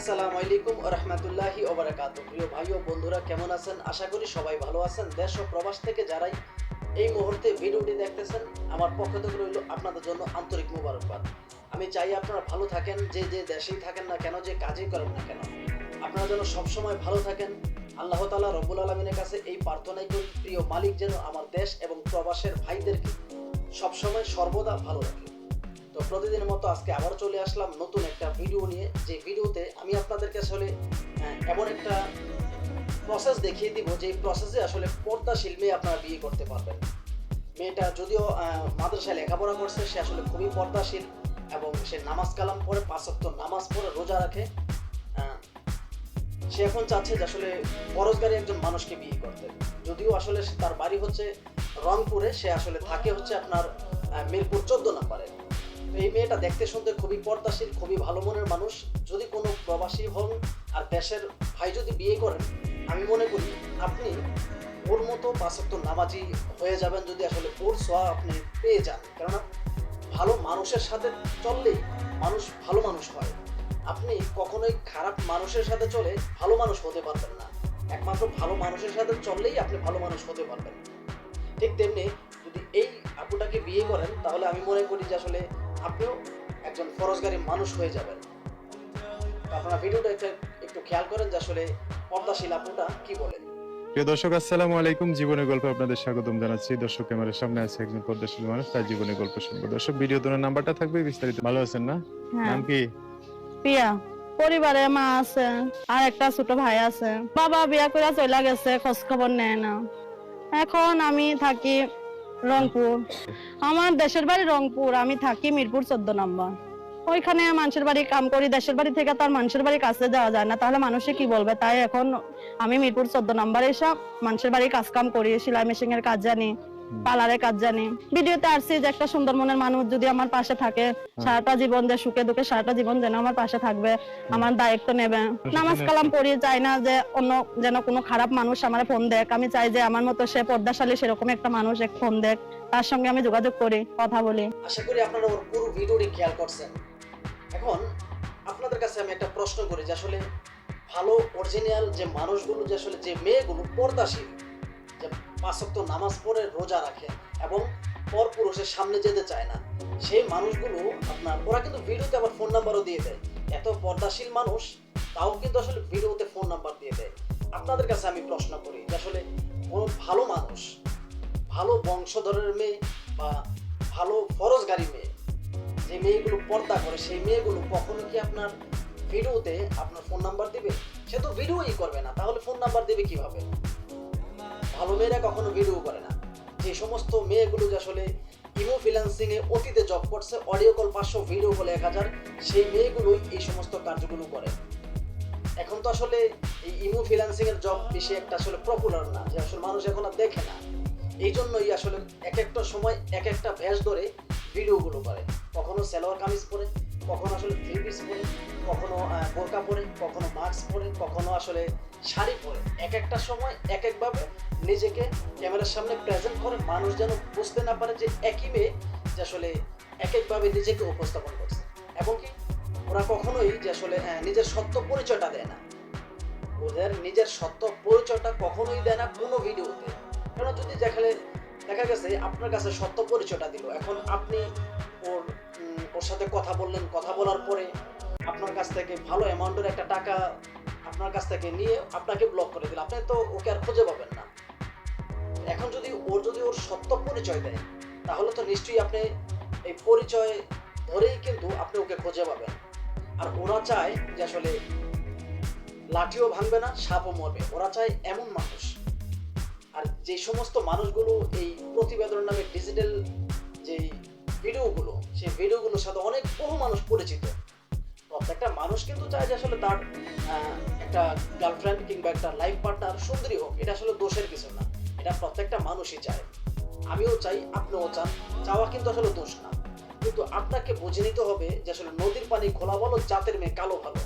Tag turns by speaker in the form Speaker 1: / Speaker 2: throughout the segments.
Speaker 1: আসসালামু আলাইকুম ওয়া রাহমাতুল্লাহি ওয়া বারাকাতুহু। প্রিয় ভাই ও বন্ধুরা কেমন আছেন? আশা করি সবাই ভালো আছেন। দেশ ও প্রবাস থেকে যারাই এই মুহূর্তে ভিডিওটি দেখতেছেন, আমার পক্ষ থেকে রইল আপনাদের জন্য আন্তরিক মোবারকবাদ। আমি চাই আপনারা ভালো থাকেন, যে দেশেই থাকেন না কেন, যে কাজই করেন না কেন, আপনারা যেন সবসময় ভালো থাকেন। আল্লাহ তাআলা রব্বুল আলামিনের কাছে এই প্রার্থনাই করি, প্রিয় মালিক যেন আমার দেশ এবং প্রবাসের ভাইদেরকে সবসময় সর্বদা ভালো রাখে। তো প্রতিদিনের মতো আজকে আবার চলে আসলাম নতুন একটা ভিডিও নিয়ে, যে ভিডিওতে আমি আপনাদেরকে আসলে এমন একটা প্রসেস দেখিয়ে দিব, যে প্রসেসে আসলে পর্দাশীল মেয়ে আপনারা বিয়ে করতে পারবেন। মেয়েটা যদিও মাদ্রাসায় লেখাপড়া করছে, সে আসলে খুবই পর্দাশীল এবং সে নামাজ কালাম পড়ে, 5 ওয়াক্ত নামাজ পড়ে, রোজা রাখে। সে এখন চাচ্ছে যে আসলে পরোজগারী একজন মানুষকে বিয়ে করতে। যদিও আসলে তার বাড়ি হচ্ছে রংপুরে, সে আসলে থাকে হচ্ছে আপনার মিরপুর 14 নম্বরে। এই মেয়েটা দেখতে শুনতে খুবই পর্দাশীল, খুবই ভালো মনের মানুষ। যদি কোনো প্রবাসী হন আর দেশের ভাই যদি বিয়ে করেন, আমি মনে করি আপনি ওর মতো 5 ওয়াক্ত নামাজি হয়ে যাবেন, যদি আসলে ওর ছোঁয়া আপনি পেয়ে যান। কেননা ভালো মানুষের সাথে চললেই মানুষ ভালো মানুষ হয়। আপনি কখনোই খারাপ মানুষের সাথে চলে ভালো মানুষ হতে পারবেন না। একমাত্র ভালো মানুষের সাথে চললেই আপনি ভালো মানুষ হতে পারবেন। ঠিক তেমনি যদি এই আপুটাকে বিয়ে করেন, তাহলে আমি মনে করি যে আসলে আপনিও একজন ফরজগারী মানুষ হয়ে যাবেন। আপনারা ভিডিওটা একটু খেয়াল করেন যে আসলে পর্দাশীল আপুটা কি বলেন।
Speaker 2: প্রিয় দর্শক, আসসালামু আলাইকুম। জীবনের গল্পে আপনাদের স্বাগতম জানাচ্ছি। দর্শক, ক্যামেরার সামনে আছে একজন পর্দাশীল মানুষ, তার জীবনের গল্প শুনবো। দর্শক, ভিডিও তোনার নাম্বারটা থাকবে বিস্তারিত। ভালো আছেন না? নাম কি?
Speaker 3: পিয়া। পরিবারে মা আছে আর একটা ছোট ভাই আছে। বাবা বিয়া করে চলে গেছে, খোঁজ খবর নেয় না। এখন আমি থাকি রংপুর। আমার দেশের বাড়ি রংপুর, আমি থাকি মিরপুর 14 নম্বর। ওইখানে মানুষের বাড়ি কাম করি, দেশের বাড়ি থেকে তার মানুষের বাড়ির কাছে যাওয়া যায় না, তাহলে মানুষে কি বলবে। তাই এখন আমি মিরপুর 14 নম্বরে এসে মানুষের বাড়ি কাজ কাম করি, সেলাই মেশিন এর কাজ জানি, পার্লারের কাজ জানি। ভিডিওতে আসছি যে একটা সুন্দর মনের মানুষ যদি আমার পাশে থাকে, সারাটা জীবন যে সুখে দুঃখে সারাটা জীবন যেন আমার পাশে থাকবে, আমার দায়িত্ব নেবে। নামাজ কালাম পড়ি, চাই না যে অন্য যেন কোনো খারাপ মানুষ আমার ফোন দেখ। আমি চাই যে আমার মতো সে পর্দাশালী সেরকম একটা মানুষ এক ফোন দেখ, তার সঙ্গে আমি যোগাযোগ করি, কথা বলি।
Speaker 1: আশা করি আপনারা ওর পুরো ভিডিওটি খেয়াল করছেন। এখন আপনাদের কাছে আমি একটা প্রশ্ন করি যে আসলে ভালো অরিজিনাল যে মানুষগুলো, যে আসলে যে মেয়েগুলো পর্দাশীল, যে 5 ওয়াক্ত নামাজ পড়ে, রোজা রাখে এবং পরপুরুষের সামনে যেতে চায় না, সেই মানুষগুলো আপনার ওরা কিন্তু ভিডিওতে আবার ফোন নাম্বারও দিয়ে দেয়। এত পর্দাশীল মানুষ তাও কিন্তু আসলে ভিডিওতে ফোন নাম্বার দিয়ে দেয়। আপনাদের কাছে আমি প্রশ্ন করি যে আসলে কোনো ভালো মানুষ, ভালো বংশধরের মেয়ে বা ভালো ফরজগারী মেয়ে, যে মেয়েগুলো পর্দা করে, সেই মেয়েগুলো কখনো কি আপনার ভিডিওতে আপনার ফোন নাম্বার দিবে? সে তো ভিডিওই করবে না, তাহলে ফোন নাম্বার দেবে কিভাবে? ভালো মেয়েরা কখনো ভিডিও করে না। যে সমস্ত মেয়েগুলো যে আসলে ইমো ফ্রিল্যান্সিং এ অতীতে জব করছে, অডিও কল 500, ভিডিও কল 1000, সেই মেয়েগুলোই এই সমস্ত কার্যগুলো করে। এখন তো আসলে এই ইমো ফ্রিল্যান্সিং এর জব বেশি একটা আসলে পপুলার না, যে আসলে মানুষ এখন আর দেখে না। এই জন্যই আসলে এক একটা সময় এক একটা ভেষ ধরে ভিডিওগুলো করে। কখনো সালোয়ার কামিজ পরে, কখনো আসলে থ্রি পিস পরে, কখনো বোরকা পরে, কখনো মাস্ক পরে, কখনো আসলে শাড়ি পরে। এক একটা সময় এক একভাবে নিজেকে ক্যামেরার সামনে প্রেজেন্ট করে, মানুষ যেন বুঝতে না পারে যে একই মেয়ে যে আসলে এক একভাবে নিজেকে উপস্থাপন করছে। এবং কি ওরা কখনোই যে আসলে নিজের সত্য পরিচয়টা দেয় না। ওদের নিজের সত্য পরিচয়টা কখনোই দেয় না কোনো ভিডিওতে। কারণ যদি দেখা গেছে আপনার কাছে সত্য পরিচয়টা দিল, এখন আপনি ওর সাথে কথা বললেন, কথা বলার পরে আপনার কাছ থেকে ভালো অ্যামাউন্টের একটা টাকা আপনার কাছ থেকে নিয়ে আপনাকে ব্লক করে দিল, আপনি তো ওকে আর খুঁজে পাবেন না। এখন যদি ওর সত্য পরিচয় দেয়, তাহলে তো নিশ্চয়ই আপনি এই পরিচয় ধরেই কিন্তু আপনি ওকে খুঁজে পাবেন। আর ওরা চায় যে আসলে লাঠিও ভাঙবে না, সাপও মরবে। ওরা চায় এমন মানুষ। আর যে সমস্ত মানুষগুলো এই প্রতিবেদন নামে ডিজিটাল যে ভিডিওগুলো, সেই ভিডিওগুলোর সাথে অনেক বহু মানুষ পরিচিত। প্রত্যেকটা মানুষ কিন্তু চায় যে আসলে তার একটা গার্লফ্রেন্ড কিংবা একটা লাইফ পার্টনার সুন্দরী হোক। এটা আসলে দোষের কিছু না, এটা প্রত্যেকটা মানুষই চায়। আমিও চাই, আপনিও চান, চাওয়া কিন্তু আসলে দোষ না। কিন্তু আপনাকে বুঝে নিতে হবে যে আসলে নদীর পানি খোলা ভালো, জাতের মেয়ে কালো ভালো।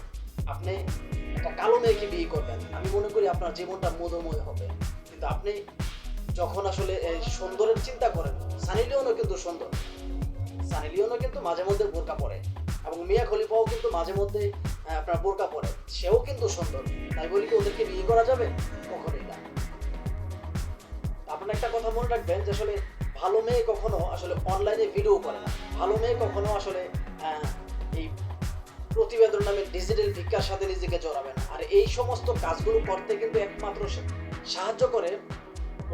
Speaker 1: আপনি একটা কালো মেয়েকে বিয়ে করবেন, আমি মনে করি আপনার জীবনটা মধুময় হবে। কিন্তু আপনি যখন আসলে সুন্দরের চিন্তা করেন, সানি লিওনও কিন্তু সুন্দর, সানি লিওনও কিন্তু মাঝে মধ্যে বোরকা পরে, এবং মিয়া খলিফাও কিন্তু মাঝে মধ্যে আপনার বোরকা পরে। কিন্তু সুন্দর, তাই বলি কি ওদেরকে বিয়ে করা যাবে? কখনোই না। আপনারা একটা কথা মনে রাখবেন যে আসলে ভালো মেয়ে কখনো আসলে অনলাইনে ভিডিও করে না, ভালো মেয়ে কখনো আসলে এই প্রতিবেদন নামে ডিজিটাল ভিক্ষার সাথে নিজেকে জড়াবে না। আর এই সমস্ত কাজগুলো করতে কিন্তু একমাত্র সাহায্য করে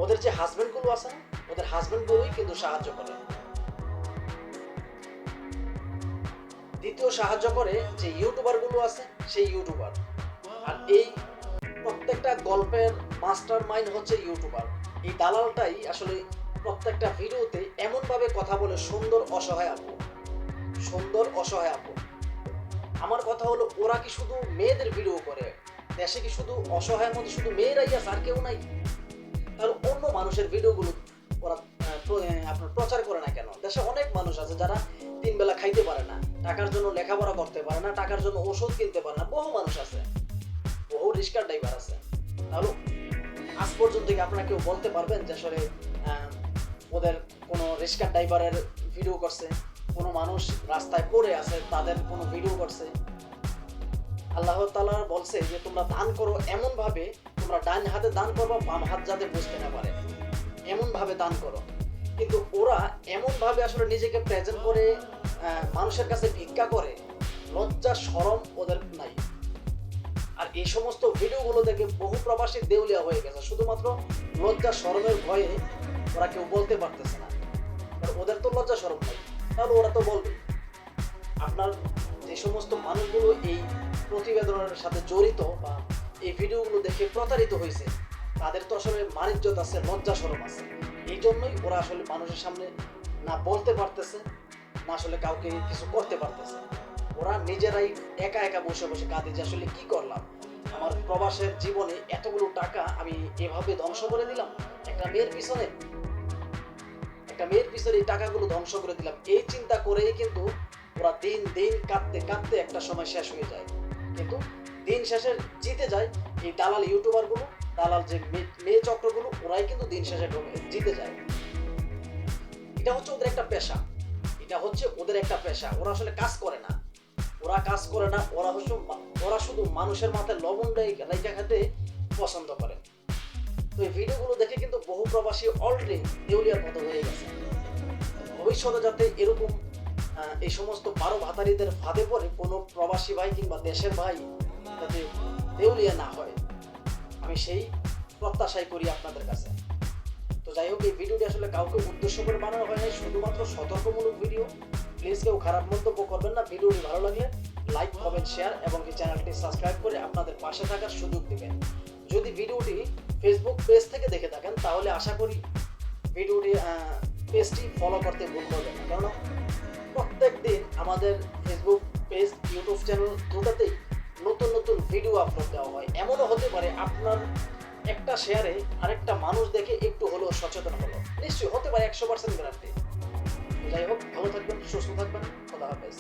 Speaker 1: ওদের যে হাজবেন্ডগুলো আছে না, ওদের হাজবেন্ডগুলোই কিন্তু সাহায্য করে। দ্বিতীয় সাহায্য করে যে ইউটিউবারগুলো আছে সেই ইউটিউবার। আর এই প্রত্যেকটা গল্পের মাস্টার মাইন্ড হচ্ছে ইউটিউবার। এই দালালটাই আসলে প্রত্যেকটা ভিডিওতে এমনভাবে কথা বলে সুন্দর অসহায় আপু, সুন্দর অসহায় আপু। আমার কথা হলো ওরা কি শুধু মেয়েদের ভিডিও করে? দেশে কি শুধু অসহায়ের মধ্যে শুধু মেয়েরাই আছে, আর কেউ নাই? তাহলে অন্য মানুষের ভিডিওগুলো ওরা আপনার প্রচার করে না কেন? দেশে অনেক মানুষ আছে যারা 3 বেলা খাইতে পারে না, টাকার জন্য লেখাপড়া করতে পারে না, টাকার জন্য ওষুধ কিনতে পারে না, বহু মানুষ আছে, বহু রিস্কার ড্রাইভার আছে। তাহলে আজ পর্যন্ত কি আপনারা কেউ বলতে পারবেন যে আসলে ওদের কোনো রিস্কার ড্রাইভারের ভিডিও করছে? কোনো মানুষ রাস্তায় পড়ে আছে তাদের কোনো ভিডিও করছে? আল্লাহ তাআলা বলছে যে তোমরা দান করো এমন ভাবে, তোমরা ডান হাতে দান করবা, বাম হাত যাতে বুঝতে না পারে, এমন ভাবে দান করো। কিন্তু ওরা এমন ভাবে আসলে নিজেকে প্রেজেন্ট করে মানুষের কাছে ভিক্ষা করে, লজ্জা শরম ওদের নাই। আর এই সমস্ত ভিডিওগুলো দেখে বহু প্রবাসী দেউলিয়া হয়ে গেছে, শুধুমাত্র লজ্জা শরমের ভয়ে ওরা কেউ বলতে পারতেছে না। ওদের তো লজ্জা শরম নাই, তাহলে ওরা তো বলবে। আপনার যে সমস্ত মানুষগুলো এই প্রতিবেদনের সাথে জড়িত বা এই ভিডিওগুলো দেখে প্রতারিত হয়েছে, তাদের তো আসলে মানিজ্যত আছে, লজ্জা শরম আছে। এই জন্যই ওরা আসলে মানুষের সামনে না বলতে পারতেছে, না আসলে কাউকে কিছু করতে পারতেছে। ওরা নিজেরাই একা একা বসে বসে কাঁদে যে আসলে কি করলাম, আমার প্রবাসের জীবনে এতগুলো টাকা আমি এভাবে ধ্বংস করে দিলাম, একটা মেয়ের পিছনে এই টাকাগুলো ধ্বংস করে দিলাম। এই চিন্তা করেই কিন্তু ওরা দিন দিন কাঁদতে কাঁদতে একটা সময় শেষ হয়ে যায়। কিন্তু দিন শেষে জিতে যায় এই দালাল ইউটিউবারগুলো, দালাল যে মেয়ে চক্রগুলো, ওরাই কিন্তু দিন শেষে জিতে যায়। এটা হচ্ছে ওদের একটা পেশা, এটা হচ্ছে ওদের একটা পেশা। ওরা আসলে কাজ করে না, ওরা শুধু মানুষের মাথায় লবণ রাইখা খেতে পছন্দ করে। তো এই ভিডিওগুলো দেখে কিন্তু বহু প্রবাসী অলরেডি দেউলিয়ার মতো হয়ে গেছে। ভবিষ্যতে যাতে এরকম এই সমস্ত 12 ভাতারিদের ফাঁদে পড়ে কোনো প্রবাসী ভাই কিংবা দেশের ভাই যাতে দেউলিয়া না হয়, আমি সেই প্রত্যাশাই করি আপনাদের কাছে। তো যাই হোক, এই ভিডিওটি আসলে কাউকে উদ্দেশ্য করে বানানো হয় নাই, শুধুমাত্র সতর্কমূলক ভিডিও। প্লিজ কেউ খারাপ মন্তব্য করবেন না। ভিডিওটি ভালো লাগলে লাইক, কমেন্ট, শেয়ার এবং চ্যানেলটি সাবস্ক্রাইব করে আপনাদের পাশে থাকার সুযোগ দিবেন। যদি ভিডিওটি ফেসবুক পেজ থেকে দেখে থাকেন তাহলে আশা করি ভিডিওটি পেজটি ফলো করতে ভুল করবেন না, কারণ প্রত্যেক দিন আমাদের ফেসবুক পেজ, ইউটিউব চ্যানেল দুটাতেই নতুন নতুন ভিডিও আপলোড দেওয়া হয়। এমনও হতে পারে আপনার একটা শেয়ারে আরেকটা মানুষ দেখে একটু হলেও সচেতন হলো, নিশ্চয়ই হতে পারে, 100% গ্যারান্টি। যাই হোক, ভালো থাকবেন, সুস্থ থাকবেন, খোদা হাফেজ।